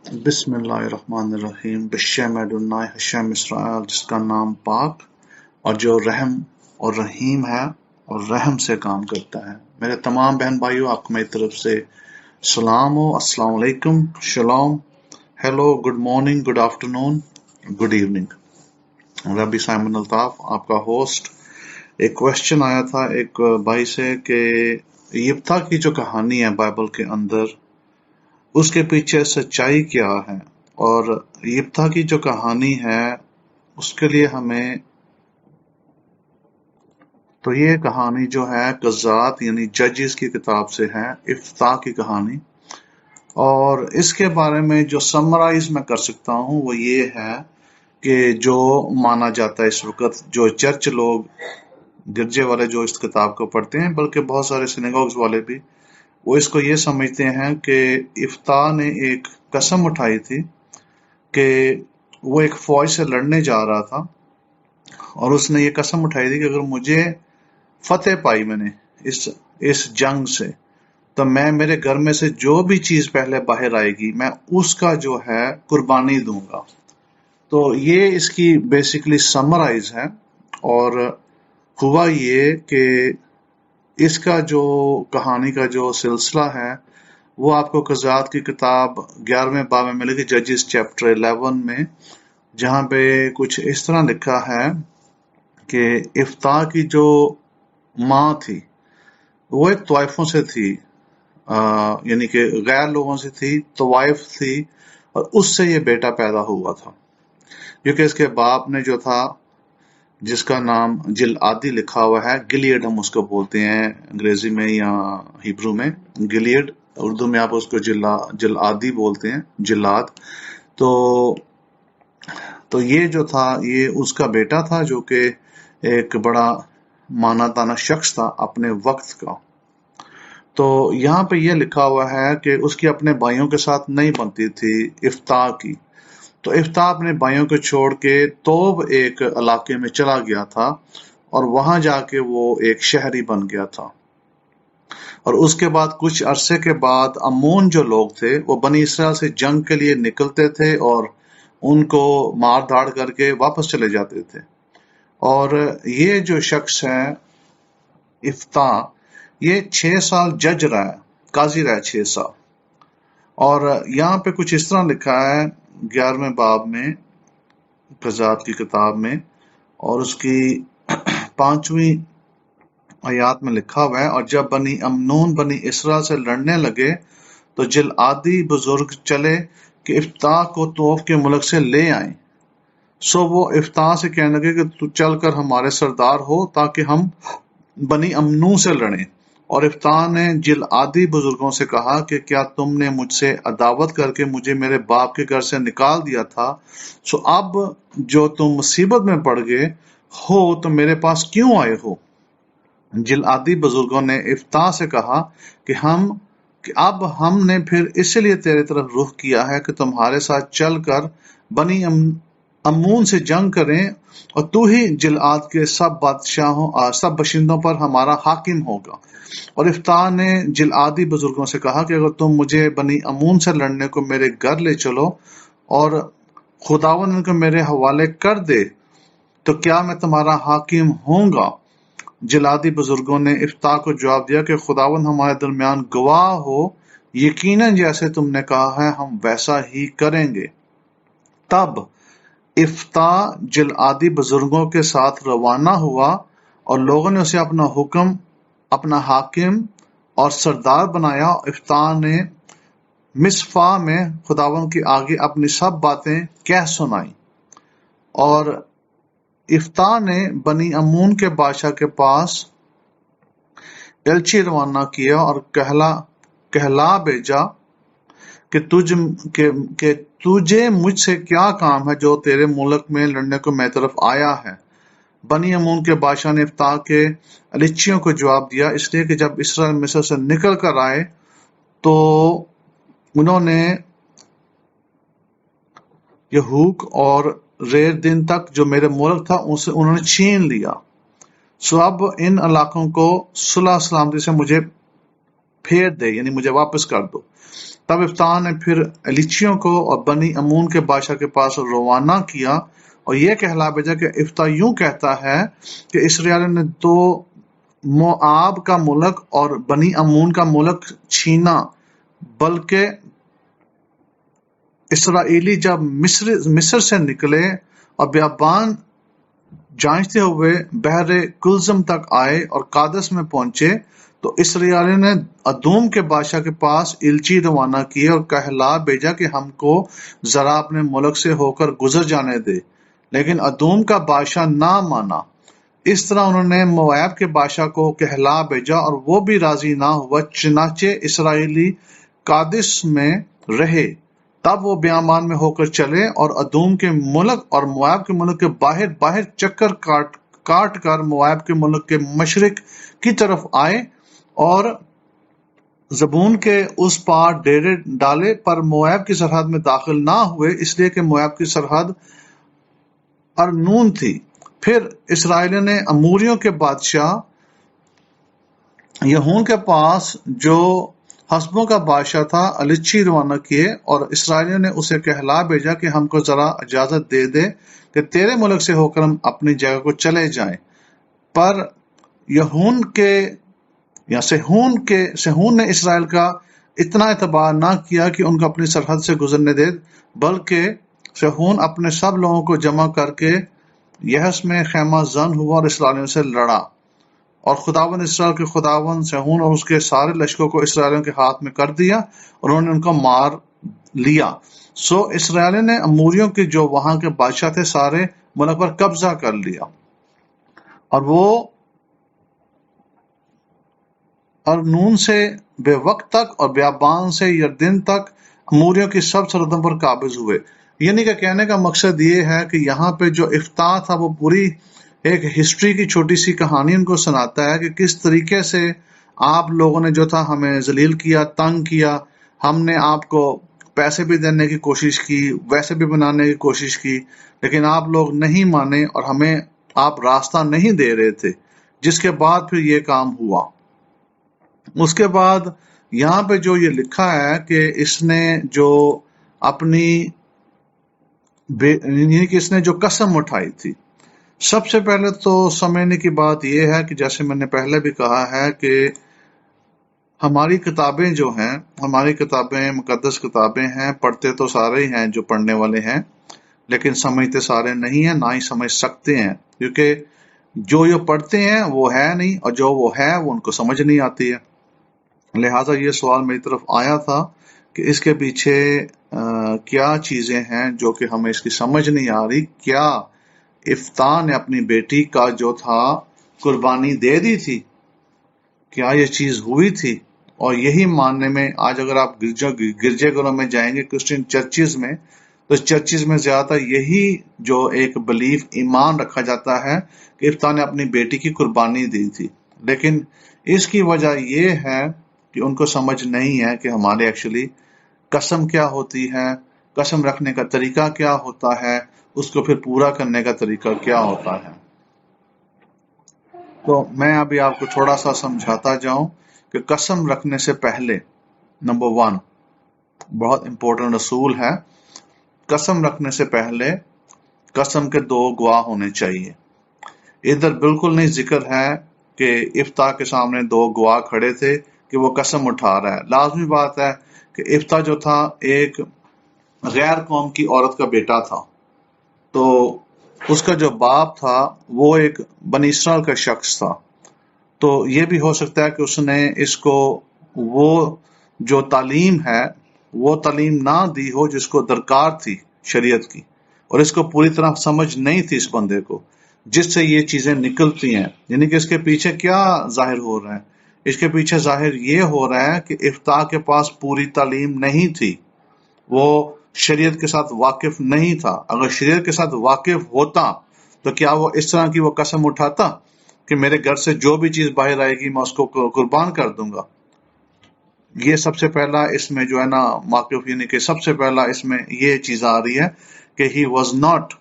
बिस्मिल्लाहिर्रहमानिर्रहीम बिस्म अदुन्नाहि हशम इसराइल, जिसका नाम पाक और जो रहम और रहीम है और रहम से काम करता है। मेरे तमाम बहन भाइयों, आपको मेरी तरफ से सलाम हो। अस्सलाम वालेकुम, shalom, hello, good morning, good afternoon, good evening. Rabbi Simon Altaf, आपका होस्ट। एक क्वेश्चन आया था एक भाई से कि यिप्ता की जो कहानी है बाइबल के अंदर, उसके पीछे सच्चाई क्या है, और यिप्ता की जो कहानी है उसके लिए हमें, तो ये कहानी जो है कज़ात यानी जजेस की किताब से है, इफ्ता की कहानी। और इसके बारे में जो समराइज मैं कर सकता हूँ वो ये है कि जो माना जाता है इस वक्त, जो चर्च लोग, गिरजे वाले जो इस किताब को पढ़ते हैं, बल्कि बहुत सारे सिनेगॉग्स वाले भी, वो इसको ये समझते हैं कि इफ्ता ने एक कसम उठाई थी कि वो एक फौज से लड़ने जा रहा था, और उसने ये कसम उठाई थी कि अगर मुझे फतेह पाई मैंने इस जंग से, तो मैं मेरे घर में से जो भी चीज पहले बाहर आएगी मैं उसका जो है कुर्बानी दूंगा। तो ये इसकी बेसिकली समराइज है। और हुआ ये कि इसका जो कहानी का जो सिलसिला है वो आपको कज़ात की किताब 11वें बाब में मिलेगी, जजेस चैप्टर 11 में, जहां पे कुछ इस तरह लिखा है कि इफ्ता की जो माँ थी वो एक तवाइफों से थी, यानी कि गैर लोगों से थी, तवाइफ थी, और उससे ये बेटा पैदा हुआ था। क्योंकि इसके बाप ने जो था, जिसका नाम जिल आदि लिखा हुआ है, गिलियड हम उसको बोलते हैं अंग्रेजी में या हिब्रू में, गिलियड, उर्दू में आप उसको जिल आदि बोलते हैं, जिलाद। तो ये जो था ये उसका बेटा था, जो कि एक बड़ा माना ताना शख्स था अपने वक्त का। तो यहाँ पे ये लिखा हुआ है कि उसकी अपने भाइयों के साथ नहीं बनती थी इफ्ता की। तो इफ्ता अपने भाइयों को छोड़ के तोब एक इलाके में चला गया था, और वहां जाके वो एक शहरी बन गया था। और उसके बाद कुछ अरसे के बाद अमोन जो लोग थे वो बनी इसराइल से जंग के लिए निकलते थे और उनको मार धाड़ करके वापस चले जाते थे। और ये जो शख्स है इफ्ता, ये 6 साल जज रहा है, काजी रहा है 6 साल। और यहाँ पे कुछ इस तरह लिखा है 11वें बाब में कज़ात की किताब में, और उसकी 5वीं आयात में लिखा हुआ है, और जब बनी अमनून बनी इसराइल से लड़ने लगे तो जिल आदि बुजुर्ग चले कि इफ्ता को तोफ के मुल्क से ले आए। सो वो इफ्ता से कहने लगे कि तू चल कर हमारे सरदार हो ताकि हम बनी अमनू से लड़ें। और इफ्ता ने जिल आदि बुजुर्गों से कहा कि क्या तुमने मुझसे अदावत करके मुझे मेरे बाप के घर से निकाल दिया था? सो अब जो तुम मुसीबत में पड़ गए हो तो मेरे पास क्यों आए हो? जिल आदि बुजुर्गों ने इफ्ता से कहा कि अब हमने फिर इसलिए तेरे तरफ रुख किया है कि तुम्हारे साथ चलकर बनी अमून से जंग करें, और तू ही जिलआद के सब बादशाहों सब बशिंदों पर हमारा हाकिम होगा। और इफ्ता ने जिलआदी बुजुर्गों से कहा कि अगर तुम मुझे बनी अमून से लड़ने को मेरे घर ले चलो और खुदावन उनको मेरे हवाले कर दे, तो क्या मैं तुम्हारा हाकिम होऊंगा? जिलादी बुजुर्गों ने इफ्ता को जवाब दिया कि खुदावन हमारे दरमियान गवाह हो, यकीनन जैसे तुमने कहा है हम वैसा ही करेंगे। तब इफ्ता जिलादी बुजुर्गों के साथ रवाना हुआ, और लोगों ने उसे अपना हुक्म, अपना हाकिम और सरदार बनाया। इफ्ता ने मिस्फा में खुदावन के आगे अपनी सब बातें कह सुनाई। और इफ्ता ने बनी अमून के बादशाह के पास एलची रवाना किया और कहला भेजा कि तुझे मुझसे क्या काम है जो तेरे मुल्क में लड़ने को मेरी तरफ आया है? बनी अमून के बादशाह ने इफ्ता के एलचियों को जवाब दिया, इसलिए कि जब इसराइल मिस्र से निकल कर आए तो उन्होंने यहूक और रेर दिन तक जो मेरे मुल्क था उसे उन्होंने छीन लिया। सो अब इन इलाकों को सुलह सलामती से मुझे फेर दे, यानी मुझे वापस कर दो। تب افتح نے پھر الیچیوں کو اور بنی امون کے بادشاہ کے پاس روانہ کیا اور یہ کہلا بھیجا کہ افتح یوں کہتا ہے کہ اسرائیل نے تو موآب کا ملک اور بنی امون کا ملک چھینا، بلکہ اسرائیلی جب مصر سے نکلے اور بیابان جانچتے ہوئے بحر کلزم تک آئے اور قادس میں پہنچے تو اسرائیلیوں نے ادوم کے بادشاہ کے پاس الچی روانہ کیے اور کہلا بھیجا کہ ہم کو ذرا اپنے ملک سے ہو کر گزر جانے دے، لیکن ادوم کا بادشاہ نہ مانا۔ اس طرح انہوں نے مواب کے بادشاہ کو کہلا بھیجا اور وہ بھی راضی نہ ہوا، چنانچہ اسرائیلی قادس میں رہے۔ تب وہ بیامان میں ہو کر چلے اور ادوم کے ملک اور مواب کے ملک کے باہر باہر چکر کاٹ کر مواب کے ملک کے مشرق کی طرف آئے اور زبون کے اس پار ڈیرے ڈالے، پر مواب کی سرحد میں داخل نہ ہوئے، اس لیے کہ مواب کی سرحد ارنون تھی۔ پھر اسرائیلیوں نے اموریوں کے بادشاہ یہون کے پاس جو حسبوں کا بادشاہ تھا الیچی روانہ کیے، اور اسرائیلیوں نے اسے کہلا بھیجا کہ ہم کو ذرا اجازت دے دے کہ تیرے ملک سے ہو کر ہم اپنی جگہ کو چلے جائیں۔ پر یہون سہون نے اسرائیل کا اتنا اعتبار نہ کیا کہ ان کو اپنی سرحد سے گزرنے دے، بلکہ سہون اپنے سب لوگوں کو جمع کر کے یحس میں خیمہ زن ہوا اور اسرائیلیوں سے لڑا، اور خداوند اسرائیل کے خداوند سہون اور اس کے سارے لشکروں کو اسرائیلیوں کے ہاتھ میں کر دیا اور انہوں نے ان کو مار لیا۔ سو اسرائیلیوں نے اموریوں کے جو وہاں کے بادشاہ تھے سارے ملک پر قبضہ کر لیا، اور وہ ارنون سے بے وقت تک اور بیابان سے یردن تک اموریوں کی سب سرحدوں پر قابض ہوئے۔ یعنی کہ کہنے کا مقصد یہ ہے کہ یہاں پہ جو افتح تھا وہ پوری ایک ہسٹری کی چھوٹی سی کہانی ان کو سناتا ہے کہ کس طریقے سے آپ لوگوں نے جو تھا ہمیں ذلیل کیا، تنگ کیا، ہم نے آپ کو پیسے بھی دینے کی کوشش کی، ویسے بھی بنانے کی کوشش کی، لیکن آپ لوگ نہیں مانے اور ہمیں آپ راستہ نہیں دے رہے تھے، جس کے بعد پھر یہ کام ہوا۔ اس کے بعد یہاں پہ جو یہ لکھا ہے کہ اس نے جو اپنی یعنی کہ اس نے جو قسم اٹھائی تھی، سب سے پہلے تو سمجھنے کی بات یہ ہے کہ جیسے میں نے پہلے بھی کہا ہے کہ ہماری کتابیں جو ہیں، ہماری کتابیں مقدس کتابیں ہیں، پڑھتے تو سارے ہی ہیں جو پڑھنے والے ہیں، لیکن سمجھتے سارے نہیں ہیں، نہ ہی سمجھ سکتے ہیں، کیونکہ جو یہ پڑھتے ہیں وہ ہے نہیں، اور جو وہ ہے وہ ان کو سمجھ نہیں آتی ہے۔ لہٰذا یہ سوال میری طرف آیا تھا کہ اس کے پیچھے کیا چیزیں ہیں جو کہ ہمیں اس کی سمجھ نہیں آ رہی۔ کیا افتح نے اپنی بیٹی کا جو تھا قربانی دے دی تھی؟ کیا یہ چیز ہوئی تھی؟ اور یہی ماننے میں آج اگر آپ گرجے گھروں میں جائیں گے، کرسچن چرچز میں، تو چرچز میں زیادہ یہی جو ایک بلیف ایمان رکھا جاتا ہے کہ افتح نے اپنی بیٹی کی قربانی دی تھی، لیکن اس کی وجہ یہ ہے کہ ان کو سمجھ نہیں ہے کہ ہمارے ایکچولی قسم کیا ہوتی ہے، قسم رکھنے کا طریقہ کیا ہوتا ہے، اس کو پھر پورا کرنے کا طریقہ کیا ہوتا ہے۔ تو میں ابھی آپ کو تھوڑا سا سمجھاتا جاؤں کہ قسم رکھنے سے پہلے نمبر 1 بہت امپورٹنٹ اصول ہے، قسم رکھنے سے پہلے قسم کے 2 گواہ ہونے چاہیے۔ ادھر بالکل نہیں ذکر ہے کہ افتح کے سامنے 2 گواہ کھڑے تھے کہ وہ قسم اٹھا رہا ہے۔ لازمی بات ہے کہ افتح جو تھا ایک غیر قوم کی عورت کا بیٹا تھا، تو اس کا جو باپ تھا وہ ایک بنی اسرائیل کا شخص تھا، تو یہ بھی ہو سکتا ہے کہ اس نے اس کو وہ جو تعلیم ہے وہ تعلیم نہ دی ہو جس کو درکار تھی شریعت کی، اور اس کو پوری طرح سمجھ نہیں تھی اس بندے کو، جس سے یہ چیزیں نکلتی ہیں۔ یعنی کہ اس کے پیچھے کیا ظاہر ہو رہا ہے؟ اس کے پیچھے ظاہر یہ ہو رہا ہے کہ افتح کے پاس پوری تعلیم نہیں تھی، وہ شریعت کے ساتھ واقف نہیں تھا۔ اگر شریعت کے ساتھ واقف ہوتا تو کیا وہ اس طرح کی وہ قسم اٹھاتا کہ میرے گھر سے جو بھی چیز باہر آئے گی میں اس کو قربان کر دوں گا؟ یہ سب سے پہلا اس میں جو ہے نا واقف، یعنی کہ سب سے پہلا اس میں یہ چیز آ رہی ہے کہ he was not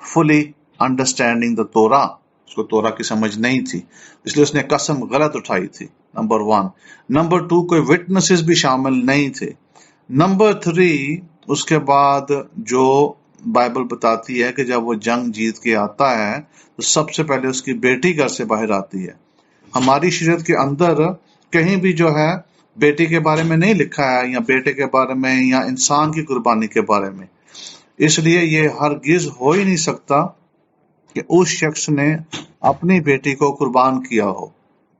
fully understanding the Torah، اس کو تورا کی سمجھ نہیں تھی، اس لیے اس نے قسم غلط اٹھائی تھی، نمبر 1۔ نمبر 2، کوئی وٹنسز بھی شامل نہیں تھے۔ नंबर 3, उसके बाद जो बाइबल बताती है कि जब वो जंग जीत के आता है तो सबसे पहले उसकी बेटी घर से बाहर आती है। हमारी शरीयत के अंदर कहीं भी जो है बेटी के बारे में नहीं लिखा है, या बेटे के बारे में, या इंसान की कुर्बानी के बारे में। इसलिए ये हरगिज हो ही नहीं सकता कि उस शख्स ने अपनी बेटी को कुर्बान किया हो,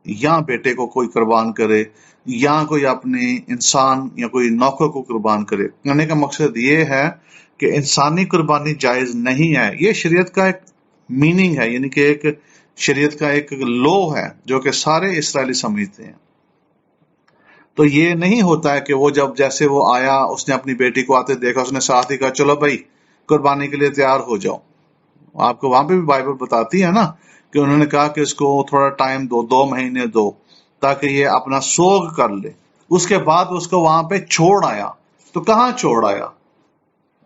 या बेटे को कोई कुर्बान करे, या कोई अपने इंसान या कोई नौकर को कुर्बान करे। कहने का मकसद ये है कि इंसानी कुर्बानी जायज नहीं है। ये शरीयत का एक मीनिंग है, यानी कि एक शरीयत का एक लॉ है जो कि सारे इस्राएली समझते हैं। तो ये नहीं होता है कि वो जब जैसे वो आया, उसने अपनी बेटी को आते देखा, उसने साथ ही कहा चलो भाई कुर्बानी के लिए तैयार हो जाओ। आपको वहां पे भी बाइबल बताती है ना कि उन्होंने कहा कि इसको थोड़ा टाइम दो, 2 महीने दो, ताकि ये अपना सोग कर ले। उसके बाद उसको वहां पे छोड़ आया। तो कहाँ छोड़ आया?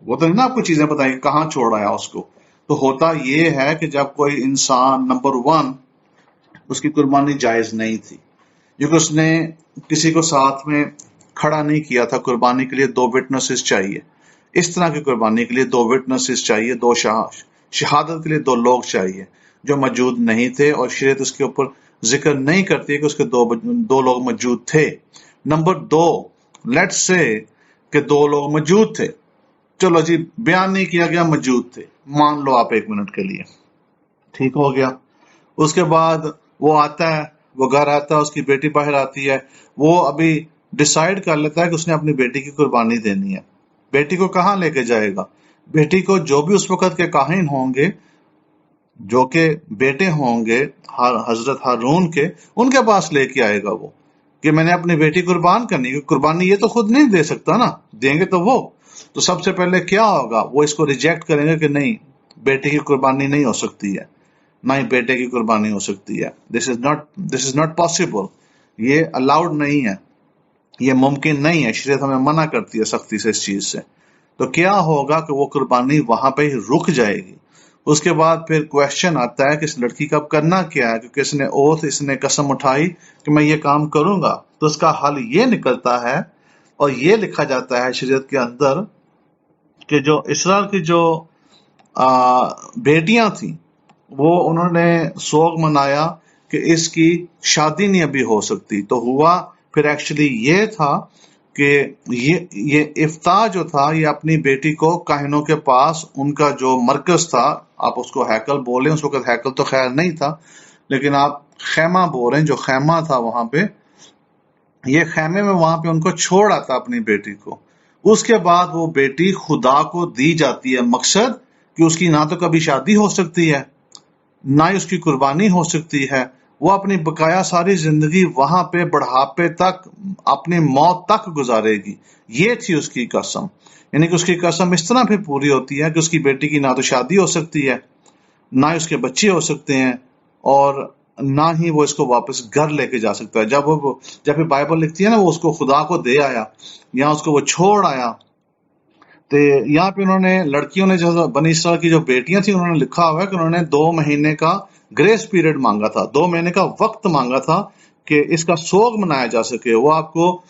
वो तो नहीं ना आपको चीजें बताई कहाँ छोड़ आया उसको। तो होता ये है कि जब कोई इंसान, नंबर 1, उसकी कुर्बानी जायज नहीं थी क्योंकि उसने किसी को साथ में खड़ा नहीं किया था। कुर्बानी के लिए 2 विटनेसेस चाहिए। इस तरह की कुर्बानी के लिए 2 विटनेसेस चाहिए, 2 शहादत के लिए 2 लोग चाहिए जो मौजूद नहीं थे, और शरीयत उसके ऊपर जिक्र नहीं करती है कि उसके 2 लोग मौजूद थे। नंबर 2, लेट्स से कि 2 लोग मौजूद थे, चलो जी बयान नहीं किया गया, मौजूद थे, मान लो आप 1 मिनट के लिए, ठीक हो गया। उसके बाद वो आता है, वो घर आता है, उसकी बेटी बाहर आती है, वो अभी डिसाइड कर लेता है कि उसने अपनी बेटी की कुर्बानी देनी है। बेटी को कहाँ लेके जाएगा? बेटी को जो भी उस वक्त के काहिन होंगे, जो के बेटे होंगे हजरत हारून के, उनके पास लेके आएगा वो कि मैंने अपनी बेटी कुर्बान करनी है। कुर्बानी ये तो खुद नहीं दे सकता ना, देंगे तो वो। तो सबसे पहले क्या होगा, वो इसको रिजेक्ट करेंगे कि नहीं, बेटे की कुर्बानी नहीं हो सकती है, ना ही बेटे की कुर्बानी हो सकती है। दिस इज नॉट पॉसिबल, ये अलाउड नहीं है, ये मुमकिन नहीं है। शरीयत हमें मना करती है सख्ती से इस चीज से। तो क्या होगा कि वो कुर्बानी वहां पे ही रुक जाएगी। उसके बाद फिर क्वेश्चन आता है कि इस लड़की का अब करना क्या है, क्योंकि इसने कसम उठाई कि मैं ये काम करूंगा। तो उसका हल ये निकलता है, और ये लिखा जाता है शरीयत के अंदर कि जो इसराइल की जो बेटियां थी, वो उन्होंने सोग मनाया कि इसकी शादी नहीं अभी हो सकती। तो हुआ फिर एक्चुअली ये था कि ये इफ्ता जो था, ये अपनी बेटी को काहिनों के पास, उनका जो मरकज था, आप उसको हैकल बोलें, उस वक्त हैकल तो खैर नहीं था, लेकिन आप खैमा बोल रहे हैं, जो खैमा था वहां पे, ये खैमे में वहां पे उनको छोड़ आता अपनी बेटी को। उसके बाद वो बेटी खुदा को दी जाती है। मकसद कि उसकी ना तो कभी शादी हो सकती है, ना ही उसकी कुर्बानी हो सकती है। वो अपनी बकाया सारी जिंदगी वहां पे बुढ़ापे तक, अपनी मौत तक गुजारेगी। ये थी उसकी कसम। यानी कि उसकी कसम इस तरह फिर पूरी होती है कि उसकी बेटी की ना तो शादी हो सकती है, ना ही उसके बच्चे हो सकते हैं, और ना ही वो इसको वापस घर लेके जा सकता है। जब फिर बाइबल लिखती है ना, वो उसको खुदा को दे आया, या उसको वो छोड़ आया। तो यहाँ पे उन्होंने, लड़कियों ने, जो बनी इसराइल की जो बेटियां थी, उन्होंने लिखा हुआ है कि उन्होंने 2 महीने का ग्रेस पीरियड मांगा था, 2 महीने का वक्त मांगा था कि इसका सोग मनाया जा सके। वो आपको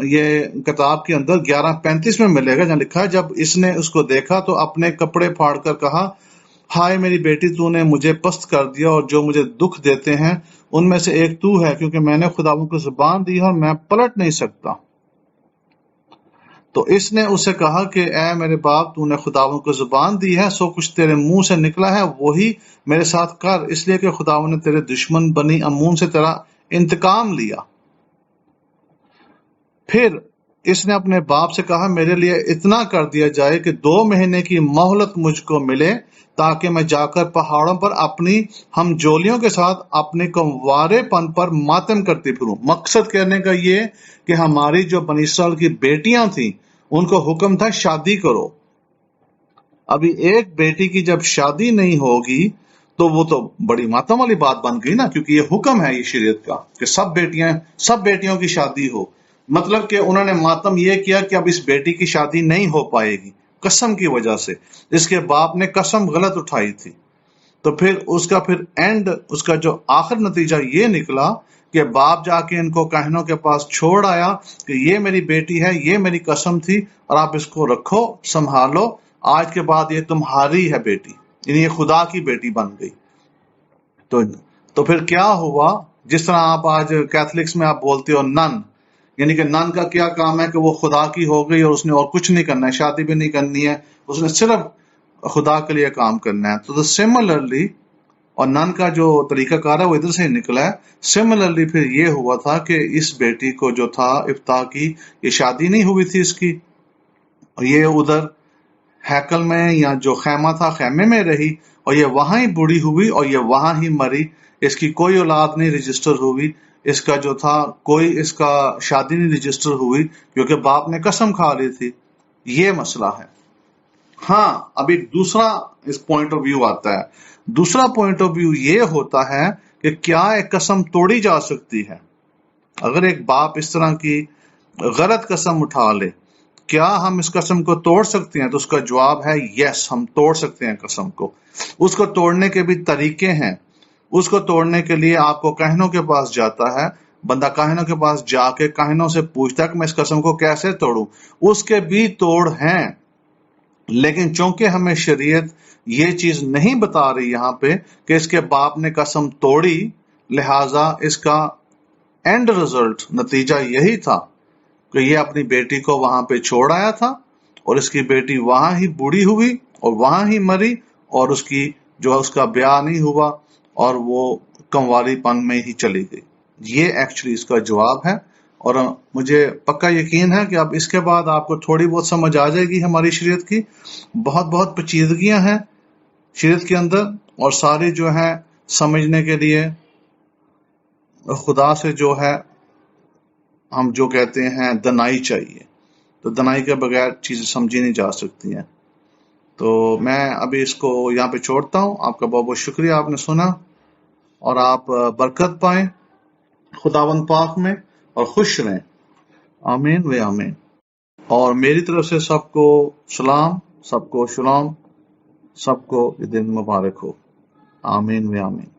ये किताब के अंदर 11:35 में मिलेगा, जहाँ लिखा है, जब इसने उसको देखा तो अपने कपड़े फाड़ कर कहा, हाय मेरी बेटी, तूने मुझे पस्त कर दिया, और जो मुझे दुख देते हैं उनमें से एक तू है, क्योंकि मैंने खुदावंद को जुबान दी है और मैं पलट नहीं सकता। तो इसने उसे कहा कि ऐ मेरे बाप, तूने खुदावंद को जुबान दी है, सो कुछ तेरे मुंह से निकला है वही मेरे साथ कर, इसलिए कि खुदावंद ने तेरे दुश्मन बनी अम्मून से तेरा इंतकाम लिया। फिर इसने अपने बाप से कहा, मेरे लिए इतना कर दिया जाए कि 2 महीने की मोहलत मुझको मिले, ताकि मैं जाकर पहाड़ों पर अपनी हमजोलियों के साथ अपने कंवारेपन पर मातम करती फिरूं। मकसद कहने का ये कि हमारी जो बनी इसराइल की बेटियां थी, उनको हुक्म था शादी करो। अभी एक बेटी की जब शादी नहीं होगी तो वो तो बड़ी मातम वाली बात बन गई ना, क्योंकि ये हुक्म है ये शरीयत का कि सब बेटियों की शादी हो। मतलब कि उन्होंने मातम ये किया कि अब इस बेटी की शादी नहीं हो पाएगी कसम की वजह से। इसके बाप ने कसम गलत उठाई थी। तो फिर उसका एंड, उसका जो आखिर नतीजा ये निकला کہ باپ جا کے ان کو کاہنوں کے پاس چھوڑ آیا کہ یہ میری بیٹی ہے، یہ میری قسم تھی اور آپ اس کو رکھو، سنبھالو، آج کے بعد یہ تمہاری ہے بیٹی، یعنی یہ خدا کی بیٹی بن گئی۔ تو پھر کیا ہوا؟ جس طرح آپ آج کیتھلکس میں آپ بولتے ہو نن، یعنی کہ نن کا کیا کام ہے کہ وہ خدا کی ہو گئی اور اس نے اور کچھ نہیں کرنا ہے، شادی بھی نہیں کرنی ہے، اس نے صرف خدا کے لیے کام کرنا ہے۔ تو سملرلی، اور نن کا جو طریقہ کار ہے وہ ادھر سے ہی نکلا ہے، سملرلی پھر یہ ہوا تھا کہ اس بیٹی کو جو تھا افتاح کی، یہ شادی نہیں ہوئی تھی اس کی، یہ ادھر ہیکل میں یا جو خیمہ تھا خیمے میں رہی، اور یہ وہاں ہی بوڑھی ہوئی اور یہ وہاں ہی مری، اس کی کوئی اولاد نہیں رجسٹر ہوئی، اس کا جو تھا کوئی اس کا شادی نہیں رجسٹر ہوئی، کیونکہ باپ نے قسم کھا لی تھی۔ یہ مسئلہ ہے۔ ہاں، اب ایک دوسرا اس پوائنٹ آف ویو آتا ہے۔ دوسرا پوائنٹ آف ویو یہ ہوتا ہے کہ کیا ایک قسم توڑی جا سکتی ہے؟ اگر ایک باپ اس طرح کی غلط قسم اٹھا لے، کیا ہم اس قسم کو توڑ سکتے ہیں؟ تو اس کا جواب ہے یس، ہم توڑ سکتے ہیں قسم کو۔ اس کو توڑنے کے بھی طریقے ہیں۔ اس کو توڑنے کے لیے آپ کو کاہنوں کے پاس جاتا ہے، بندہ کاہنوں کے پاس جا کے کاہنوں سے پوچھتا ہے کہ میں اس قسم کو کیسے توڑوں۔ اس کے بھی توڑ ہیں، لیکن چونکہ ہمیں شریعت یہ چیز نہیں بتا رہی یہاں پہ کہ اس کے باپ نے قسم توڑی، لہٰذا اس کا اینڈ رزلٹ، نتیجہ یہی تھا کہ یہ اپنی بیٹی کو وہاں پہ چھوڑ آیا تھا، اور اس کی بیٹی وہاں ہی بوڑھی ہوئی اور وہاں ہی مری، اور اس کی جو اس کا بیاہ نہیں ہوا اور وہ کنواری پن میں ہی چلی گئی۔ یہ ایکچولی اس کا جواب ہے، اور مجھے پکا یقین ہے کہ اب اس کے بعد آپ کو تھوڑی بہت سمجھ آ جائے گی ہماری شریعت کی۔ بہت بہت پیچیدگیاں ہیں شریعت کے اندر، اور ساری جو ہے سمجھنے کے لیے خدا سے جو ہے ہم جو کہتے ہیں دنائی چاہیے، تو دنائی کے بغیر چیزیں سمجھی نہیں جا سکتی ہیں۔ تو میں ابھی اس کو یہاں پہ چھوڑتا ہوں۔ آپ کا بہت بہت شکریہ، آپ نے سنا، اور آپ برکت پائیں خداوند پاک میں اور خوش رہیں۔ آمین و آمین۔ اور میری طرف سے سب کو سلام، سب کو شلام، سب کو یہ دن مبارک ہو۔ آمین و آمین۔